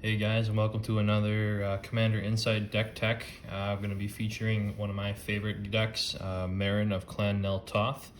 Hey guys, and welcome to another Commander Insight deck tech. I'm going to be featuring one of my favorite decks, Meren of Clan Nel Toth.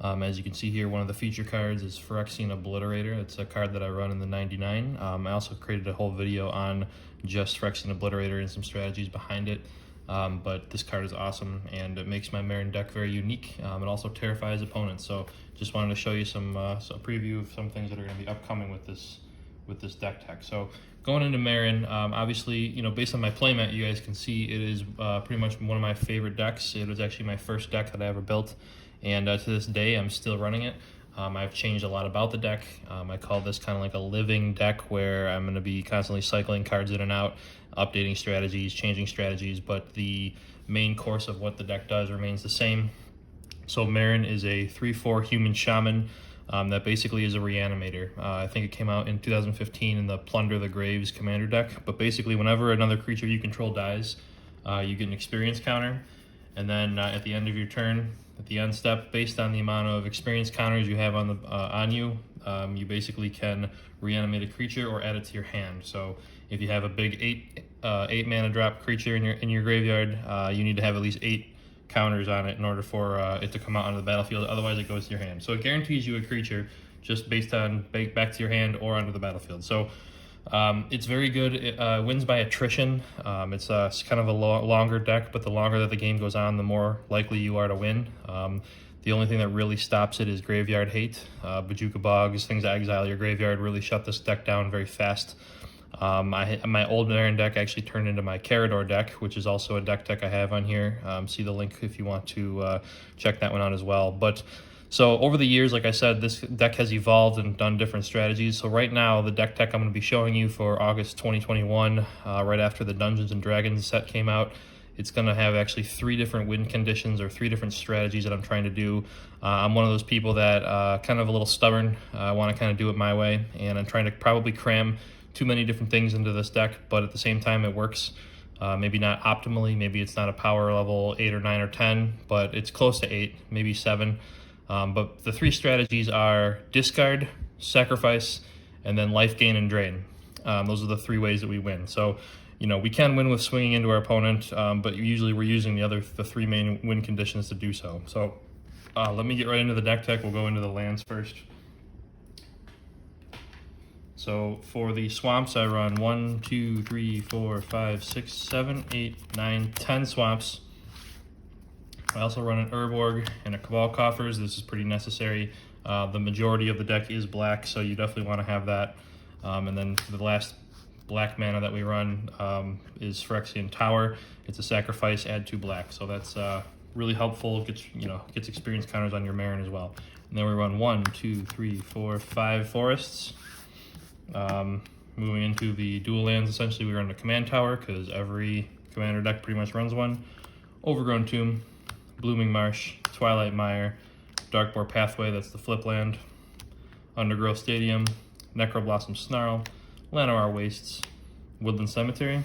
As you can see here, one of the feature cards is Phyrexian Obliterator. It's a card that I run in the 99. I also created a whole video on just Phyrexian Obliterator and some strategies behind it. But this card is awesome, and it makes my Meren deck very unique. It also terrifies opponents. So just wanted to show you some preview of some things that are going to be upcoming with this deck tech. So going into Meren, obviously, based on my playmat, you guys can see it is pretty much one of my favorite decks. It was actually my first deck that I ever built, and to this day, I'm still running it. I've changed a lot about the deck. I call this kind of like a living deck where I'm going to be constantly cycling cards in and out, updating strategies, changing strategies, but the main course of what the deck does remains the same. So Meren is a 3/4 human shaman that basically is a reanimator. I think it came out in 2015 in the Plunder the Graves commander deck, but basically whenever another creature you control dies, you get an experience counter, and then at the end of your turn, at the end step, based on the amount of experience counters you have on you, you basically can reanimate a creature or add it to your hand. So if you have a big eight mana drop creature in your graveyard, you need to have at least 8 counters on it in order for it to come out onto the battlefield. Otherwise, it goes to your hand. So it guarantees you a creature just based on back to your hand or onto the battlefield. So it's very good. It wins by attrition. It's kind of a longer deck, but the longer that the game goes on, the more likely you are to win. The only thing that really stops it is graveyard hate. Bajuka Bogs, things that exile your graveyard, really shut this deck down very fast. My old Meren deck actually turned into my Carador deck, which is also a deck I have on here. See the link if you want to check that one out as well. But so over the years, like I said, this deck has evolved and done different strategies. So right now, the deck tech I'm going to be showing you for August 2021, right after the Dungeons and Dragons set came out, it's going to have actually 3 different win conditions or 3 different strategies that I'm trying to do. I'm one of those people that kind of a little stubborn. I want to kind of do it my way, and I'm trying to probably cram too many different things into this deck, but at the same time it works. Maybe not optimally, maybe it's not a power level 8 or 9 or 10, but it's close to 8, maybe 7. But the 3 strategies are discard, sacrifice, and then life gain and drain. Those are the 3 ways that we win. So, we can win with swinging into our opponent, but usually we're using the 3 main win conditions to do so. So let me get right into the deck tech. We'll go into the lands first. So for the swamps, I run 1, 2, 3, 4, 5, 6, 7, 8, 9, 10 swamps. I also run an Urborg and a Cabal Coffers. This is pretty necessary. The majority of the deck is black, so you definitely want to have that. And then the last black mana that we run is Phyrexian Tower. It's a sacrifice, add 2 black. So that's really helpful. Gets experience counters on your Meren as well. And then we run 1, 2, 3, 4, 5 forests. Moving into the dual lands, essentially we run the command tower because every commander deck pretty much runs one. Overgrown Tomb, Blooming Marsh, Twilight Mire, Darkboar Pathway, that's the flip land, Undergrowth Stadium, Necroblossom Snarl, Llanowar Wastes, Woodland Cemetery,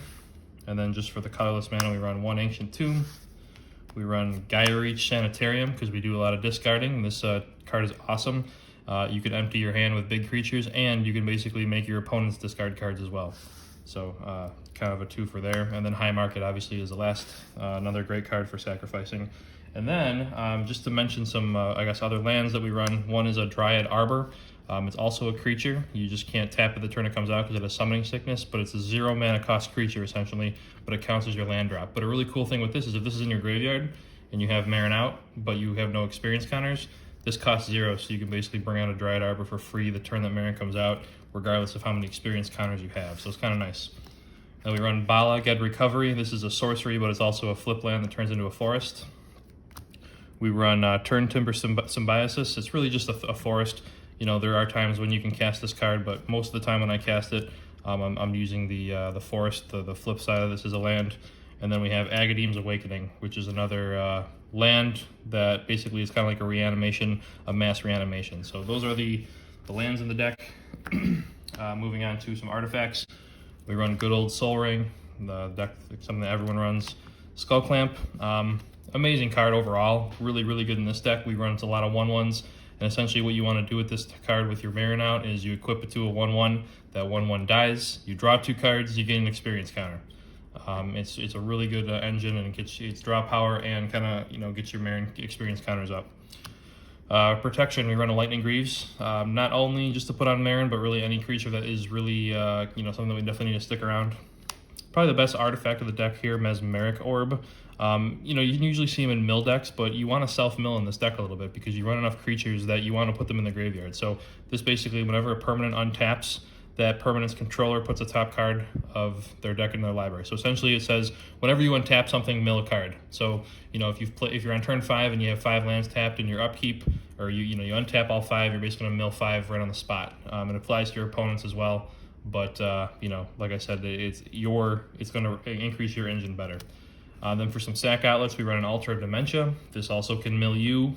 and then just for the colorless mana we run 1 Ancient Tomb. We run Gaia Reach Sanitarium because we do a lot of discarding. This card is awesome. You can empty your hand with big creatures, and you can basically make your opponents discard cards as well. So kind of a 2 for there. And then High Market obviously is the last, another great card for sacrificing. And then just to mention some, other lands that we run. One is a Dryad Arbor. It's also a creature. You just can't tap it the turn it comes out because it has summoning sickness, but it's a 0 mana cost creature essentially, but it counts as your land drop. But a really cool thing with this is if this is in your graveyard and you have Meren out, but you have no experience counters, this costs 0, so you can basically bring out a Dryad Arbor for free the turn that Meren comes out, regardless of how many experience counters you have. So it's kind of nice. Then we run Bala, Get Recovery. This is a sorcery, but it's also a flip land that turns into a forest. We run Turn Timber Symbiosis. It's really just a forest. There are times when you can cast this card, but most of the time when I cast it, I'm using the forest. The flip side of this is a land. And then we have Agadeem's Awakening, which is another land that basically is kind of like a reanimation, a mass reanimation. So those are the lands in the deck. Moving on to some artifacts. We run good old Soul Ring, the deck, something that everyone runs. Skull Clamp, amazing card overall. Really, really good in this deck. We run a lot of 1/1s, And essentially what you want to do with this card with your Meren out is you equip it to a 1/1. That 1/1 dies. You draw 2 cards. You get an experience counter. It's a really good engine, and it gets its draw power and kind of gets your Meren experience counters up. Protection, we run a Lightning Greaves, not only just to put on Meren, but really any creature that is really something that we definitely need to stick around. Probably the best artifact of the deck here, Mesmeric Orb. You can usually see them in mill decks, but you want to self-mill in this deck a little bit because you run enough creatures that you want to put them in the graveyard. So this basically, whenever a permanent untaps, that permanent's controller puts a top card of their deck in their library. So essentially it says, whenever you untap something, mill a card. So, if you're on turn 5 and you have 5 lands tapped in your upkeep, or you untap all 5, you're basically gonna mill 5 right on the spot. It applies to your opponents as well, but like I said, it's gonna increase your engine better. Then for some sack outlets, we run an Altar of Dementia. This also can mill you.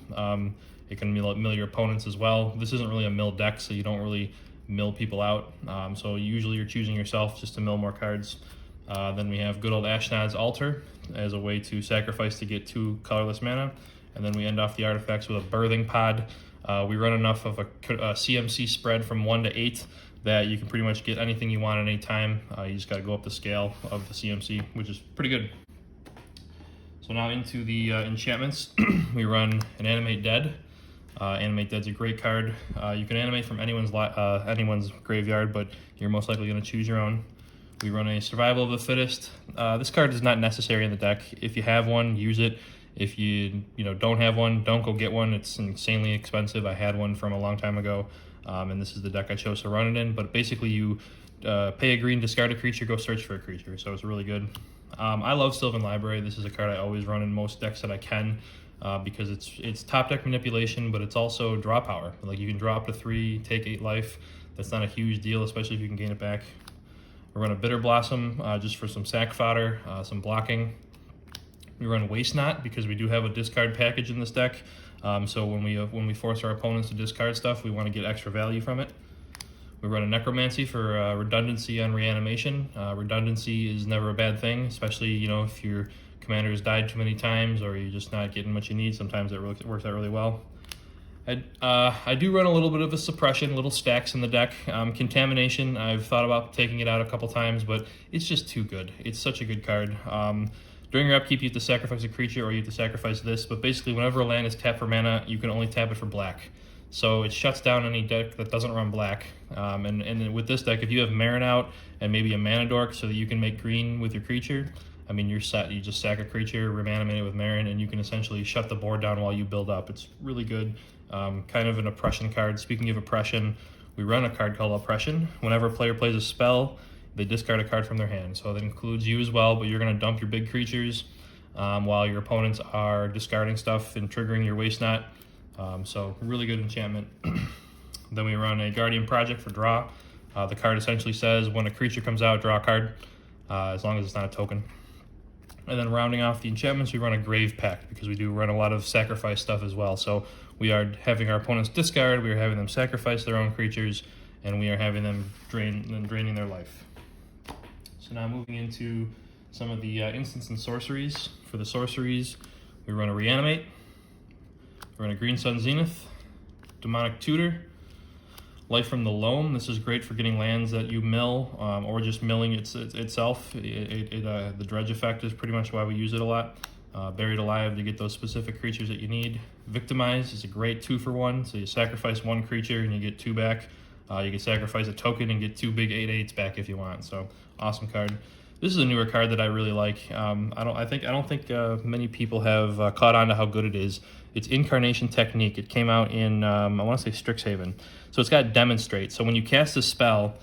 It can mill your opponents as well. This isn't really a mill deck, so you don't really mill people out. So usually you're choosing yourself just to mill more cards. Then we have good old Ashnod's Altar as a way to sacrifice to get 2 colorless mana. And then we end off the artifacts with a Birthing Pod. We run enough of a CMC spread from 1 to 8 that you can pretty much get anything you want at any time. You just got to go up the scale of the CMC, which is pretty good. So now into the enchantments. We run an Animate Dead. Animate Dead's a great card. You can animate from anyone's graveyard, but you're most likely going to choose your own. We run a Survival of the Fittest. This card is not necessary in the deck. If you have one, use it. If you don't have one, don't go get one. It's insanely expensive. I had one from a long time ago, and this is the deck I chose to run it in. But basically, you pay a green, discard a creature, go search for a creature. So it's really good. I love Sylvan Library. This is a card I always run in most decks that I can. Because it's top deck manipulation, but it's also draw power. Like you can draw up to 3, take 8 life. That's not a huge deal, especially if you can gain it back. We run a Bitter Blossom just for some sack fodder, some blocking. We run Waste Not because we do have a discard package in this deck. So when we force our opponents to discard stuff, we want to get extra value from it. We run a Necromancy for redundancy on reanimation. Redundancy is never a bad thing, especially if your commander has died too many times or you're just not getting what you need. Sometimes it works out really well. I do run a little bit of a suppression, little stacks in the deck. Contamination, I've thought about taking it out a couple times, but it's just too good. It's such a good card. During your upkeep, you have to sacrifice a creature or you have to sacrifice this, but basically whenever a land is tapped for mana, you can only tap it for black. So it shuts down any deck that doesn't run black. And with this deck, if you have Meren out and maybe a Mana Dork so that you can make green with your creature, I mean, you're set. You just sack a creature, reanimate it with Meren, and you can essentially shut the board down while you build up. It's really good. Kind of an oppression card. Speaking of oppression, we run a card called Oppression. Whenever a player plays a spell, they discard a card from their hand. So that includes you as well, but you're going to dump your big creatures while your opponents are discarding stuff and triggering your Waste Not. So really good enchantment. Then we run a Guardian Project for draw. The card essentially says when a creature comes out, draw a card, as long as it's not a token. And then rounding off the enchantments, we run a Grave Pact because we do run a lot of sacrifice stuff as well. So we are having our opponents discard, we are having them sacrifice their own creatures, and we are having them draining their life. So now moving into some of the instants and sorceries. For the sorceries, we run a Reanimate, we run a Green Sun Zenith, Demonic Tutor, Life from the Loam. This is great for getting lands that you mill or just milling itself. The dredge effect is pretty much why we use it a lot. Buried Alive to get those specific creatures that you need. Victimize is a great 2-for-1. So you sacrifice 1 creature and you get 2 back. You can sacrifice a token and get 2 big 8/8s back if you want. So awesome card. This is a newer card that I really like. I don't think many people have caught on to how good it is. It's Incarnation Technique. It came out in I want to say Strixhaven. So it's got Demonstrate. So when you cast a spell,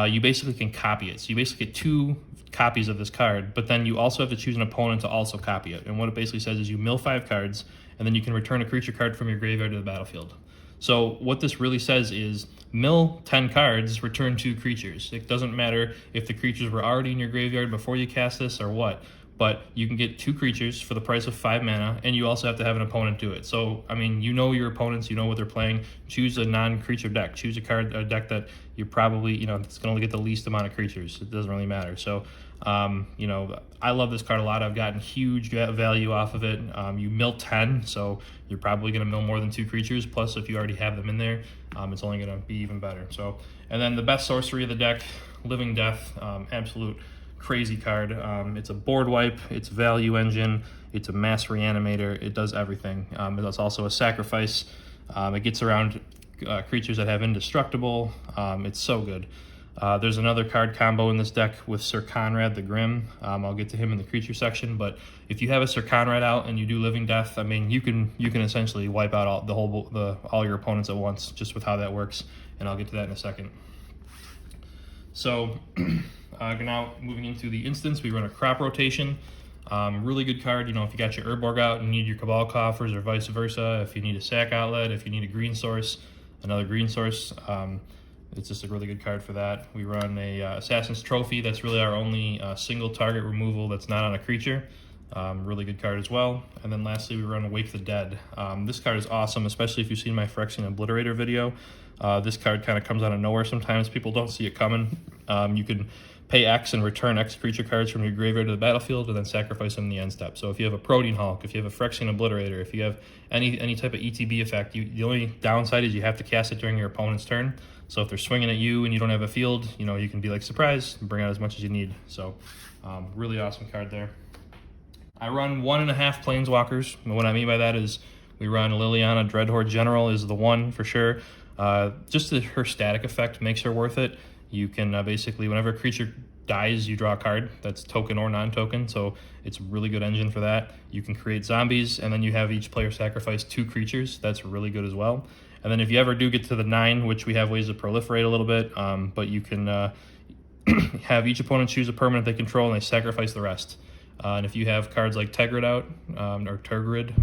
you basically can copy it. So you basically get 2 copies of this card, but then you also have to choose an opponent to also copy it. And what it basically says is you mill 5 cards, and then you can return a creature card from your graveyard to the battlefield. So what this really says is mill 10 cards, return 2 creatures. It doesn't matter if the creatures were already in your graveyard before you cast this or what, but you can get 2 creatures for the price of 5 mana, and you also have to have an opponent do it. So, I mean, you know your opponents, you know what they're playing. Choose a non-creature deck. Choose a deck that you're probably, it's going to get the least amount of creatures. It doesn't really matter. So You know, I love this card a lot. I've gotten huge value off of it. You mill 10, so you're probably going to mill more than 2 creatures. Plus, if you already have them in there, it's only going to be even better. So, and then the best sorcery of the deck, Living Death, absolute crazy card. It's a board wipe, it's value engine, it's a mass reanimator, it does everything. It's also a sacrifice. It gets around creatures that have indestructible. It's so good. There's another card combo in this deck with Sir Conrad the Grim. I'll get to him in the creature section, but if you have a Sir Conrad out and you do Living Death, I mean, you can essentially wipe out all your opponents at once just with how that works, and I'll get to that in a second. So now moving into the instance, we run a crop rotation. Really good card, you know, if you got your Urborg out and you need your Cabal Coffers or vice versa, if you need a sack outlet, if you need a green source, another green source, it's just a really good card for that. We run a Assassin's Trophy. That's really our only single target removal that's not on a creature. Really good card as well. And then lastly, we run Wake the Dead. This card is awesome, especially if you've seen my Phyrexian Obliterator video. This card kind of comes out of nowhere sometimes. People don't see it coming. You can pay X and return X creature cards from your graveyard to the battlefield and then sacrifice them in the end step. So if you have a Protean Hulk, if you have a Phyrexian Obliterator, if you have any type of ETB effect, the only downside is you have to cast it during your opponent's turn. So if they're swinging at you and you don't have a field, you know, you can be like, surprise, and bring out as much as you need. So really awesome card there. I run 1.5 Planeswalkers. And what I mean by that is we run Liliana Dreadhorde General is the one for sure. Just her static effect makes her worth it. You can basically, whenever a creature dies, you draw a card that's token or non-token, so it's a really good engine for that. You can create zombies, and then you have each player sacrifice 2 creatures. That's really good as well. And then if you ever do get to the 9, which we have ways to proliferate a little bit, but you can have each opponent choose a permanent they control, and they sacrifice the rest. And if you have cards like Tegrid out, or Tergrid,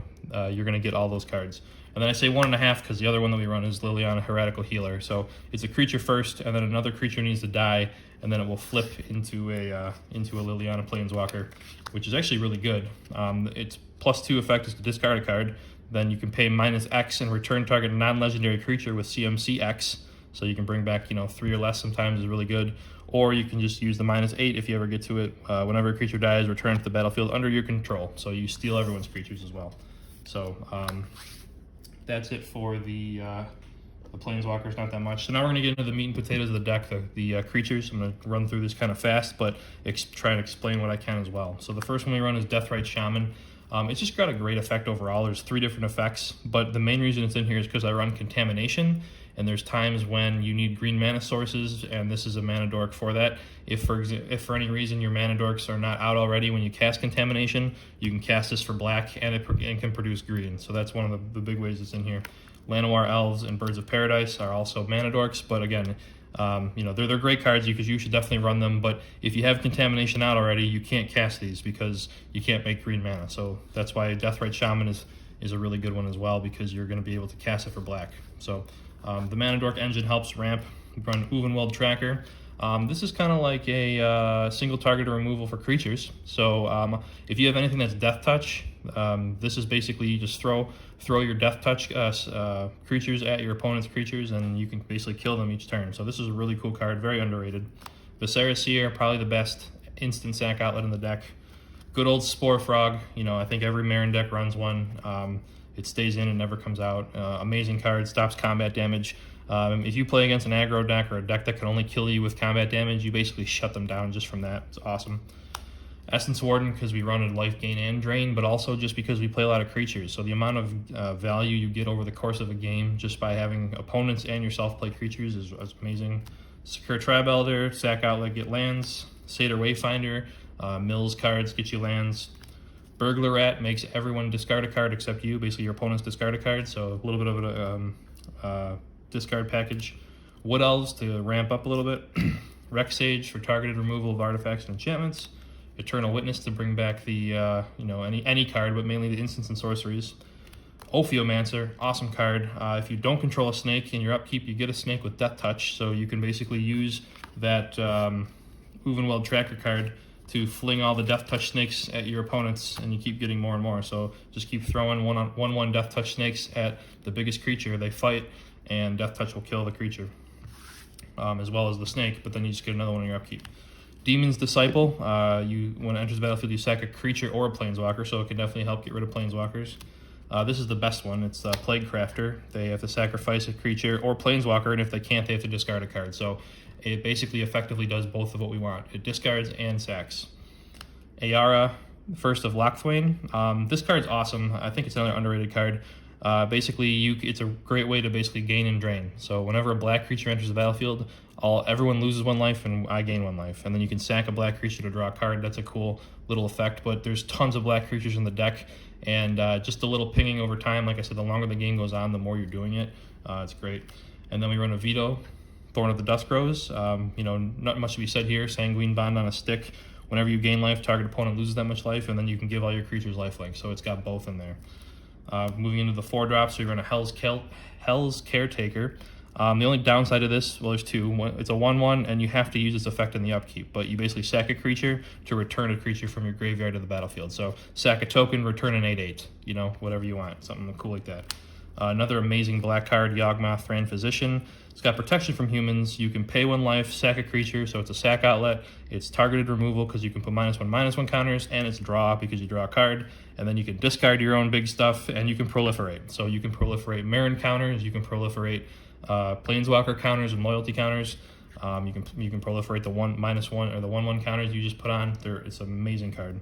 you're going to get all those cards. And then I say 1.5 because the other one that we run is Liliana Heretical Healer. So it's a creature first, and then another creature needs to die, and then it will flip into a Liliana Planeswalker, which is actually really good. Its +2 effect is to discard a card. Then you can pay -X and return target non-legendary creature with CMC X. So you can bring back, you know, 3 or less sometimes is really good. Or you can just use the -8 if you ever get to it. Whenever a creature dies, return to the battlefield under your control. So you steal everyone's creatures as well. So that's it for the Planeswalkers, not that much. So now we're going to get into the meat and potatoes of the deck, the creatures. I'm going to run through this kind of fast, but try and explain what I can as well. So the first one we run is Deathrite Shaman. It's just got a great effect overall. There's 3 different effects, but the main reason it's in here is because I run Contamination, and there's times when you need green mana sources, and this is a mana dork for that. If for any reason your mana dorks are not out already when you cast Contamination, you can cast this for black, and it can produce green. So that's one of the big ways it's in here. Llanowar Elves and Birds of Paradise are also mana dorks, but again, you know, they're great cards because you should definitely run them, but if you have Contamination out already, you can't cast these because you can't make green mana. So that's why Deathrite Shaman is a really good one as well, because you're going to be able to cast it for black. So the Mana Dork engine helps ramp. We run Uvenweld Tracker. This is kind of like a single target removal for creatures. So if you have anything that's Death Touch, this is basically you just throw your Death Touch creatures at your opponent's creatures, and you can basically kill them each turn. So this is a really cool card, very underrated. Viscera Seer, probably the best instant sack outlet in the deck. Good old Spore Frog. You know, I think every Meren deck runs one. It stays in and never comes out. Amazing card, stops combat damage. If you play against an aggro deck or a deck that can only kill you with combat damage, you basically shut them down just from that. It's awesome. Essence Warden, because we run a life gain and drain, but also just because we play a lot of creatures. So the amount of value you get over the course of a game just by having opponents and yourself play creatures is amazing. Secure Tribe Elder, sack outlet, get lands. Satyr Wayfinder, mills cards, get you lands. Burglar Rat makes everyone discard a card except you. Basically, your opponents discard a card, so a little bit of a discard package. Wood Elves to ramp up a little bit. Rex Sage for targeted removal of artifacts and enchantments. Eternal Witness to bring back the any card, but mainly the instants and sorceries. Ophiomancer, awesome card. If you don't control a snake in your upkeep, you get a snake with Death Touch, so you can basically use that Uvenweld Tracker card to fling all the Death Touch snakes at your opponents, and you keep getting more and more. So just keep throwing 1/1 Death Touch snakes at the biggest creature they fight, and Death Touch will kill the creature, as well as the snake, but then you just get another one in your upkeep. Demon's Disciple. When it enters the battlefield, you sack a creature or a planeswalker, so it can definitely help get rid of planeswalkers. This is the best one. It's Plague Crafter. They have to sacrifice a creature or planeswalker, and if they can't, they have to discard a card. So it basically effectively does both of what we want. It discards and sacks. Ayara, First of Lockthwain. This card's awesome. I think it's another underrated card. Basically, it's a great way to basically gain and drain. So whenever a black creature enters the battlefield, everyone loses 1 life and I gain 1 life. And then you can sack a black creature to draw a card. That's a cool little effect, but there's tons of black creatures in the deck, and just a little pinging over time. Like I said, the longer the game goes on, the more you're doing it. It's great. And then we run a Veto, Thorn of the Dusk Rose. Not much to be said here. Sanguine Bond on a stick. Whenever you gain life, target opponent loses that much life, and then you can give all your creatures lifelink. So it's got both in there. Moving into the 4-drops, we run a Hell's Caretaker. The only downside of this, well, there's two. It's a 1/1, and you have to use its effect in the upkeep, but you basically sack a creature to return a creature from your graveyard to the battlefield. So sack a token, return an 8/8, whatever you want, something cool like that. Another amazing black card, Yawgmoth Thran Physician. It's got protection from humans. You can pay 1 life, sack a creature, so it's a sack outlet. It's targeted removal because you can put -1/-1 counters, and it's draw because you draw a card. And then you can discard your own big stuff, and you can proliferate. So you can proliferate Meren counters, you can proliferate Planeswalker counters and loyalty counters. You can proliferate the 1/-1 or the 1/1 counters you just put on. It's an amazing card.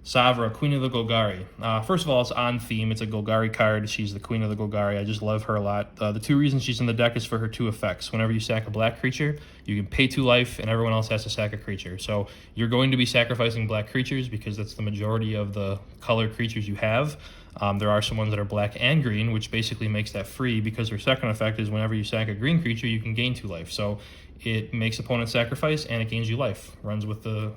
Savra, Queen of the Golgari. First of all, it's on theme. It's a Golgari card. She's the Queen of the Golgari. I just love her a lot. The 2 reasons she's in the deck is for her 2 effects. Whenever you sack a black creature, you can pay 2 life, and everyone else has to sack a creature. So you're going to be sacrificing black creatures because that's the majority of the color creatures you have. There are some ones that are black and green, which basically makes that free because her second effect is whenever you sack a green creature, you can gain 2 life. So it makes opponents sacrifice, and it gains you life. Runs with the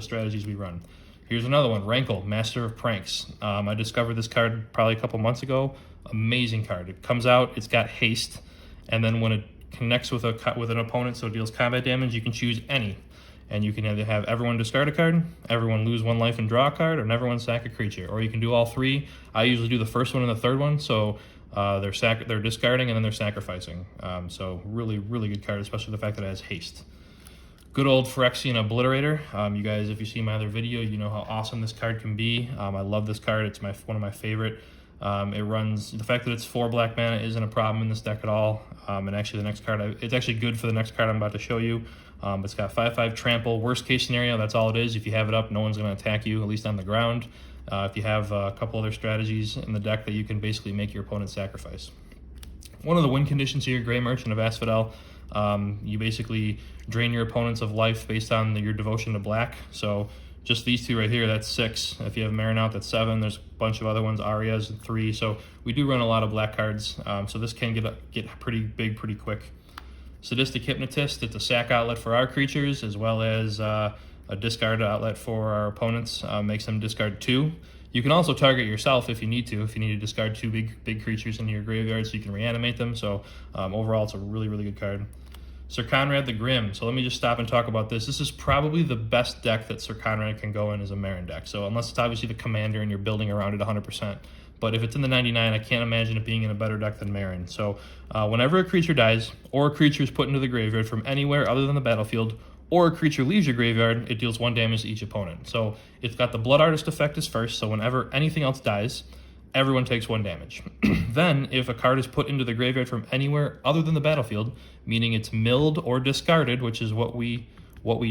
strategies we run. Here's another one, Rankle, Master of Pranks. I discovered this card probably a couple months ago. Amazing card. It comes out, it's got haste, and then when it connects with an opponent, so it deals combat damage, you can choose any. And you can either have everyone discard a card, everyone lose 1 life and draw a card, or everyone sack a creature. Or you can do all 3. I usually do the first one and the third one, so they're discarding and then they're sacrificing. So really, really good card, especially the fact that it has haste. Good old Phyrexian Obliterator. You guys, if you see my other video, you know how awesome this card can be. I love this card. It's one of my favorite. It runs, the fact that it's 4 black mana isn't a problem in this deck at all. And actually the next card, it's actually good for the next card I'm about to show you. It's got 5/5 trample. Worst case scenario, that's all it is. If you have it up, no one's going to attack you, at least on the ground. If you have a couple other strategies in the deck that you can basically make your opponent sacrifice. One of the win conditions here, Grey Merchant of Asphodel. You basically drain your opponents of life based on your devotion to black. So just these 2 right here, that's 6. If you have Meren out, that's 7. There's a bunch of other ones, Arias, 3. So we do run a lot of black cards. So this can get pretty big pretty quick. Sadistic Hypnotist, it's a sack outlet for our creatures as well as a discard outlet for our opponents. Makes them discard 2. You can also target yourself if you need to discard 2 big creatures into your graveyard so you can reanimate them. So overall, it's a really, really good card. Sir Conrad the Grim. So let me just stop and talk about this. This is probably the best deck that Sir Conrad can go in as a Meren deck. So unless it's obviously the commander and you're building around it 100%. But if it's in the 99, I can't imagine it being in a better deck than Meren. So whenever a creature dies, or a creature is put into the graveyard from anywhere other than the battlefield, or a creature leaves your graveyard, it deals 1 damage to each opponent. So it's got the Blood Artist effect as first, so whenever anything else dies, everyone takes 1 damage. Then, if a card is put into the graveyard from anywhere other than the battlefield, meaning it's milled or discarded, which is what we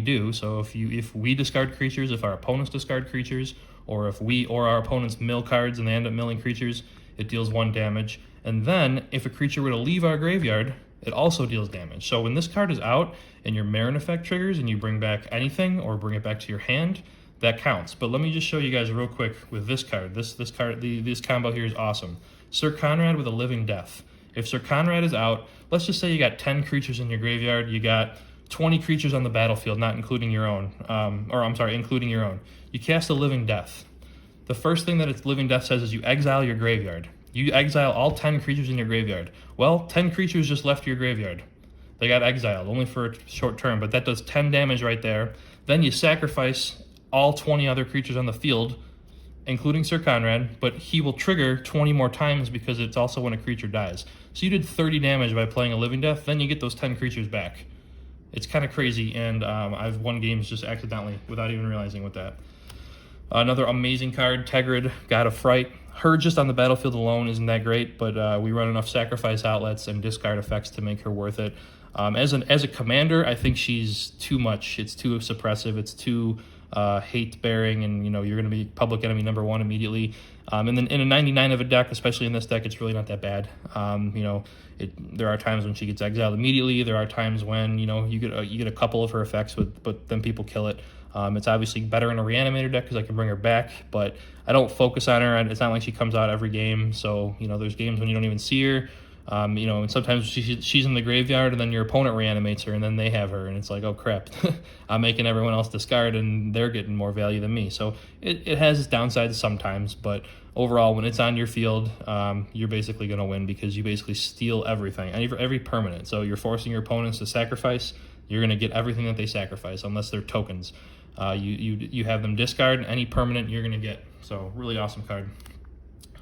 do. So if we discard creatures, if our opponents discard creatures, or if we or our opponents mill cards and they end up milling creatures, it deals 1 damage. And then, if a creature were to leave our graveyard, it also deals damage. So when this card is out and your Meren effect triggers and you bring back anything or bring it back to your hand, that counts. But let me just show you guys real quick with this card. This combo here is awesome. Sir Conrad with a Living Death. If Sir Conrad is out, let's just say you got 10 creatures in your graveyard, you got 20 creatures on the battlefield, not including your own, including your own. You cast a Living Death. The first thing that its Living Death says is you exile your graveyard. You exile all 10 creatures in your graveyard. Well, 10 creatures just left your graveyard. They got exiled, only for a short term, but that does 10 damage right there. Then you sacrifice all 20 other creatures on the field, including Sir Conrad, but he will trigger 20 more times because it's also when a creature dies. So you did 30 damage by playing a Living Death, then you get those 10 creatures back. It's kind of crazy, and I've won games just accidentally without even realizing with that. Another amazing card, Tegrid, God of Fright. Her just on the battlefield alone isn't that great, but we run enough sacrifice outlets and discard effects to make her worth it. As a commander, I think she's too much. It's too suppressive. It's too hate-bearing, and you're going to be public enemy #1 immediately. And then in a 99 of a deck, especially in this deck, it's really not that bad. There are times when she gets exiled immediately. There are times when you get a couple of her effects, but then people kill it. It's obviously better in a reanimator deck because I can bring her back, but I don't focus on her, and it's not like she comes out every game. So there's games when you don't even see her. And sometimes she's in the graveyard, and then your opponent reanimates her, and then they have her, and it's like, oh crap, I'm making everyone else discard, and they're getting more value than me. So it has its downsides sometimes, but overall, when it's on your field, you're basically going to win because you basically steal everything, every permanent. So you're forcing your opponents to sacrifice. You're going to get everything that they sacrifice, unless they're tokens. You have them discard any permanent you're going to get. So really awesome card.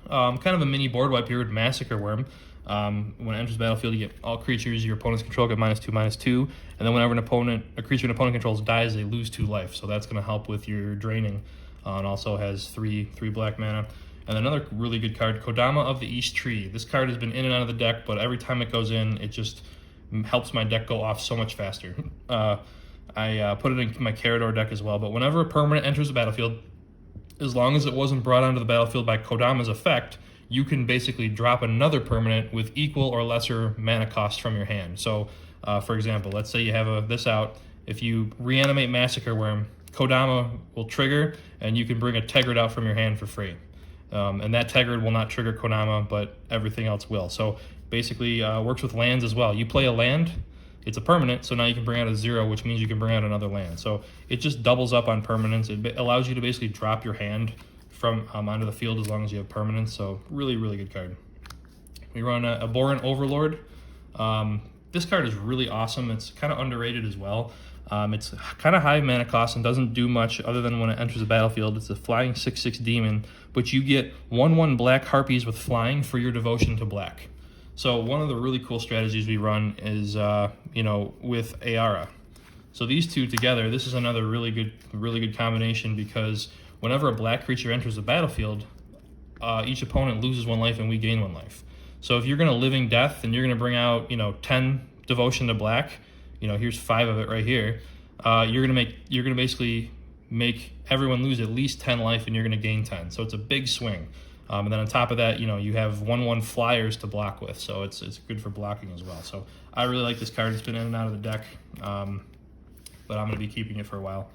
Kind of a mini board wipe here with Massacre Worm. When it enters the battlefield, you get all creatures your opponents control get -2/-2, and then whenever a creature an opponent controls dies, they lose 2 life. So that's going to help with your draining, and also has 3 black mana. And another really good card, Kodama of the East Tree. This card has been in and out of the deck, but every time it goes in, it just helps my deck go off so much faster. I put it in my Carador deck as well, but whenever a permanent enters the battlefield, as long as it wasn't brought onto the battlefield by Kodama's effect, you can basically drop another permanent with equal or lesser mana cost from your hand. So, for example, let's say you have this out. If you reanimate Massacre Worm, Kodama will trigger, and you can bring a Tegrid out from your hand for free. And that Tegrid will not trigger Kodama, but everything else will. So basically works with lands as well. You play a land, it's a permanent, so now you can bring out a 0, which means you can bring out another land. So it just doubles up on permanents. It allows you to basically drop your hand from onto the field as long as you have permanents. So really, really good card. We run a Boran Overlord. This card is really awesome. It's kind of underrated as well. It's kind of high mana cost and doesn't do much other than when it enters the battlefield. It's a flying 6/6 demon, but you get 1/1 black harpies with flying for your devotion to black. So one of the really cool strategies we run is with Ayara. So these two together, this is another really good combination, because whenever a black creature enters the battlefield, each opponent loses 1 life and we gain 1 life. So if you're going to Living Death and you're going to bring out 10 devotion to black, here's 5 of it right here. You're going to basically make everyone lose at least 10 life, and you're going to gain 10. So it's a big swing. And then on top of that, you have 1/1 flyers to block with, so it's good for blocking as well. So I really like this card. It's been in and out of the deck, but I'm going to be keeping it for a while.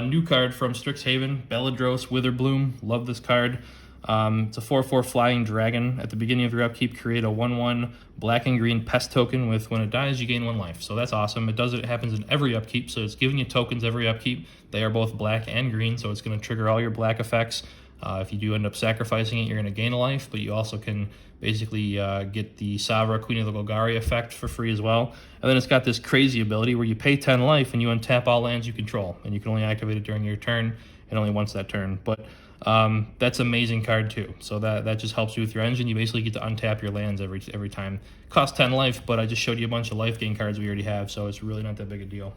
New card from Strixhaven, Belladros Witherbloom. Love this card. It's a 4/4 flying dragon. At the beginning of your upkeep, create a 1/1 black and green pest token with, when it dies, you gain 1 life. So that's awesome. It happens in every upkeep, so it's giving you tokens every upkeep. They are both black and green, so it's going to trigger all your black effects. If you do end up sacrificing it, you're going to gain a life, but you also can basically get the Savra, Queen of the Golgari effect for free as well. And then it's got this crazy ability where you pay 10 life and you untap all lands you control, and you can only activate it during your turn and only once that turn. But that's an amazing card too. So that just helps you with your engine. You basically get to untap your lands every time. Costs 10 life, but I just showed you a bunch of life gain cards we already have, so it's really not that big a deal.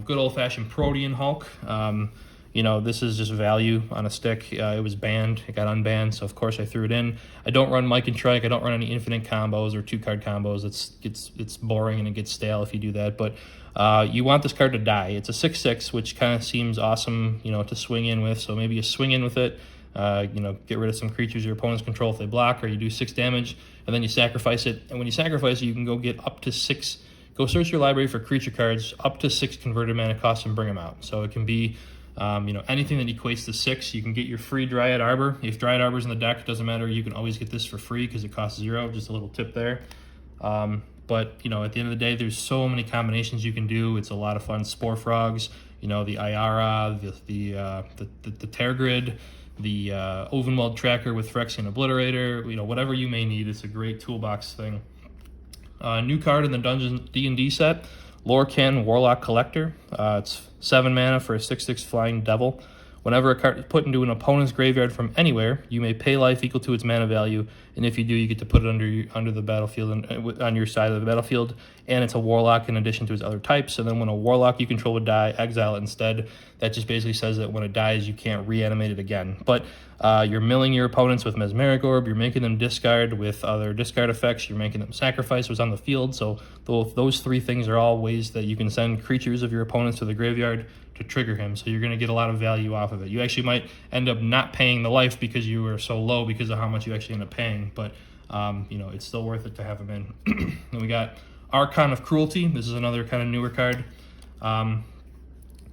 Good old-fashioned Protean Hulk. This is just value on a stick. It was banned. It got unbanned, so of course I threw it in. I don't run Mike and Trike. I don't run any infinite combos or 2-card combos. It's boring and it gets stale if you do that. But you want this card to die. It's a 6/6, which kind of seems awesome, to swing in with. So maybe you swing in with it. Get rid of some creatures your opponents control if they block, or you do 6 damage, and then you sacrifice it. And when you sacrifice it, you can go get up to 6. Go search your library for creature cards up to 6 converted mana costs and bring them out. So it can be anything that equates to 6. You can get your free Dryad Arbor. If Dryad Arbor's in the deck, it doesn't matter. You can always get this for free because it costs 0. Just a little tip there. But at the end of the day, there's so many combinations you can do. It's a lot of fun. Spore Frogs, the Ayara, the Tergrid, the Ovenweld Tracker with Phyrexian Obliterator. Whatever you may need, it's a great toolbox thing. New card in the Dungeon D&D set, Lorcan Warlock Collector. It's 7 mana for a 6/6 flying devil. Whenever a card is put into an opponent's graveyard from anywhere, you may pay life equal to its mana value, and if you do, you get to put it under the battlefield and on your side of the battlefield. And it's a warlock in addition to its other types. And then when a warlock you control would die, exile it instead. That just basically says that when it dies, you can't reanimate it again. But you're milling your opponents with Mesmeric Orb, you're making them discard with other discard effects, you're making them sacrifice what's on the field. So those three things are all ways that you can send creatures of your opponents to the graveyard to trigger him. So you're going to get a lot of value off of it. You actually might end up not paying the life because you were so low because of how much you actually end up paying. But, you know, it's still worth it to have him in. Then we got Archon of Cruelty. This is another kind of newer card.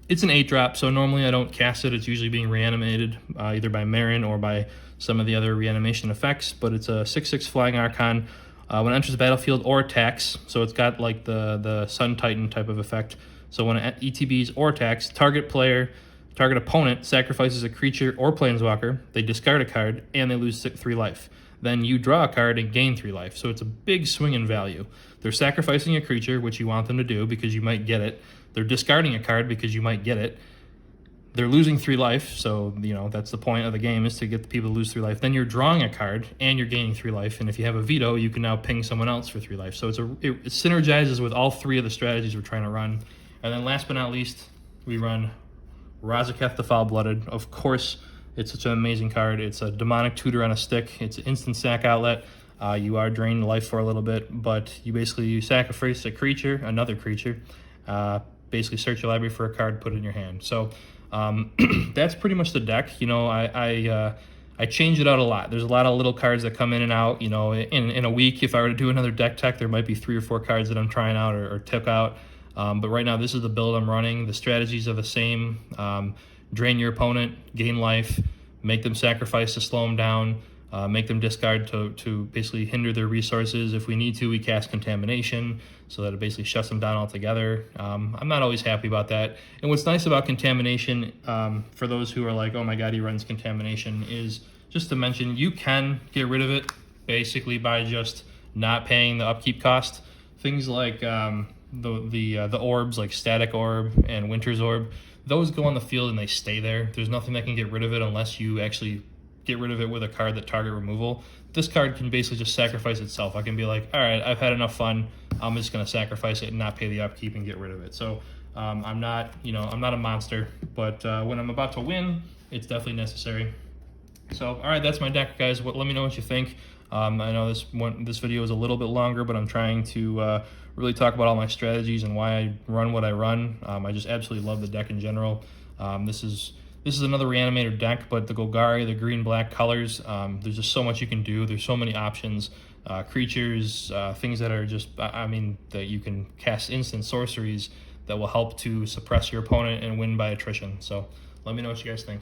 It's an 8-drop, so normally I don't cast it. It's usually being reanimated either by Meren or by some of the other reanimation effects, but it's a 6/6 Flying Archon. When it enters the battlefield or attacks, so it's got like the Sun Titan type of effect. So when it ETBs or attacks, target opponent sacrifices a creature or planeswalker, they discard a card, and they lose 3 life. Then you draw a card and gain 3 life. So it's a big swing in value. They're sacrificing a creature, which you want them to do because you might get it. They're discarding a card because you might get it. They're losing 3 life, so you know that's the point of the game, is to get the people to lose 3 life. Then you're drawing a card and you're gaining 3 life, and if you have a veto, you can now ping someone else for 3 life. So it synergizes with all 3 of the strategies we're trying to run. And then last but not least, we run Razaketh the Foul-Blooded. Of course, it's such an amazing card. It's a demonic tutor on a stick. It's an instant sack outlet. You are drained life for a little bit, but you sacrifice a creature, another creature. Basically search your library for a card, put it in your hand. So that's pretty much the deck. You know, I change it out a lot. There's a lot of little cards that come in and out. You know, in a week, if I were to do another deck tech, there might be 3 or 4 cards that I'm trying out or took out. But right now, this is the build I'm running. The strategies are the same. Drain your opponent, gain life, make them sacrifice to slow them down, make them discard to basically hinder their resources. If we need to, we cast Contamination so that it basically shuts them down altogether. I'm not always happy about that. And what's nice about Contamination, for those who are like, oh my god, he runs Contamination, is just to mention you can get rid of it basically by just not paying the upkeep cost. Things like the orbs, like Static Orb and Winter's Orb, those go on the field and they stay there. There's nothing that can get rid of it unless you actually get rid of it with a card that target removal. This card can basically just sacrifice itself. I can be like, all right, I've had enough fun. I'm just going to sacrifice it and not pay the upkeep and get rid of it. So I'm not a monster, but when I'm about to win, it's definitely necessary. So, all right, that's my deck, guys. Let me know what you think. I know this video is a little bit longer, but I'm trying to really talk about all my strategies and why I run what I run. I just absolutely love the deck in general. This is another Reanimator deck, but the Golgari, the green-black colors, there's just so much you can do. There's so many options, creatures, things that are just, that you can cast instant sorceries that will help to suppress your opponent and win by attrition. So let me know what you guys think.